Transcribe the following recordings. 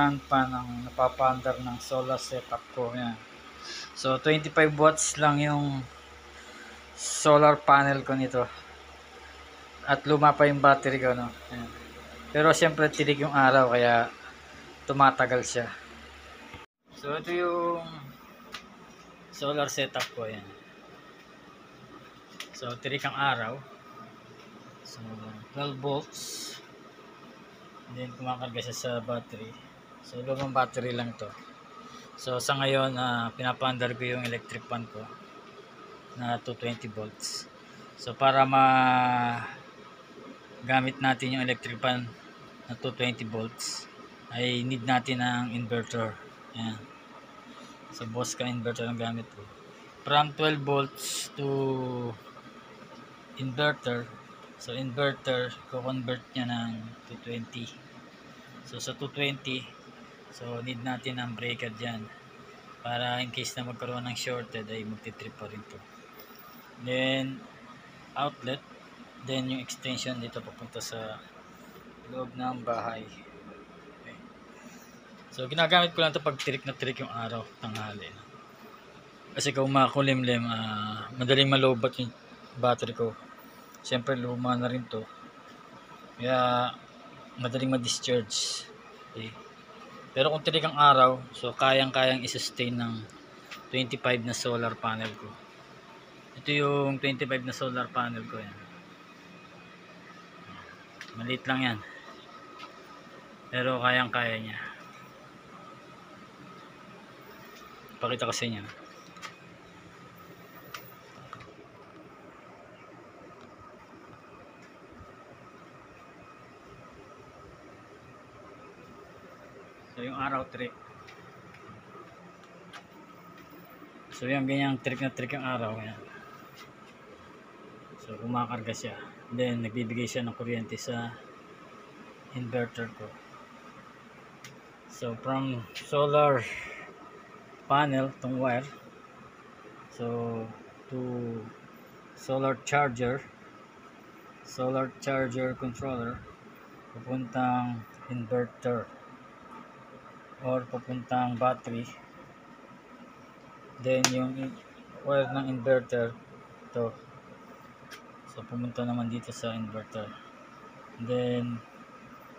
brand pa ng napapandar ng solar setup ko. Yan. So 25 watts lang yung solar panel ko nito. At luma pa yung battery ko, no. Yan. Pero siyempre tirik yung araw kaya tumatagal siya. So ito yung solar setup ko. Yan. So tirik ang araw. So 12 volts. Then kumakarga siya sa battery. So lumang battery lang to. So sa ngayon pinapandar ko yung electric fan ko na 220 volts. So para gamit natin yung electric fan na 220 volts ay need natin ng inverter. Ayan. So Bosca inverter ang gamit ko. From 12 volts to inverter. So inverter ko-convert niya ng 220. So sa 220, so need natin ng breaker dyan para in case na magkaroon ng shorted ay magti-trip pa rin to. Then outlet, then yung extension dito papunta sa loob ng bahay. Okay. So ginagamit ko lang to pag tirik na tirik yung araw, tanghali. Kasi kung makulimlim, madaling malobat yung battery ko. Siyempre luma na rin to. Kaya madaling ma-discharge. Okay. Pero kung tirik ang araw, so kayang-kayang i-sustain ng 25 na solar panel ko. Ito yung 25 na solar panel ko. Yan. Maliit lang yan. Pero kayang-kaya niya. Pakita ko sa inyo. So yung araw trick. So yung ganyang trick na trick yung araw. Yan. So kumakarga siya. Then nagbibigay siya ng kuryente sa inverter ko. So from solar panel tong wire, so to solar charger controller, papuntang inverter or papuntang battery. Then yung wire ng inverter to, so pumunta naman dito sa inverter. Then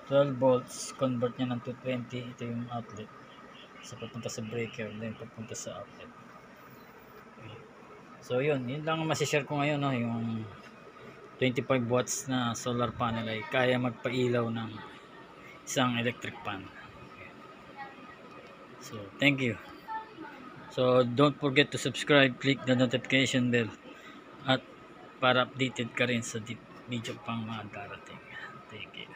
12 volts convert niya ng 220. Ito yung outlet. So papunta sa breaker, then papunta sa outlet. Okay. So yun lang ang masishare ko ngayon, no? Yung 25 watts na solar panel ay kaya magpailaw ng isang electric fan. Okay. So thank you. So don't forget to subscribe, click the notification bell at para updated ka rin sa video pang mga darating. Thank you.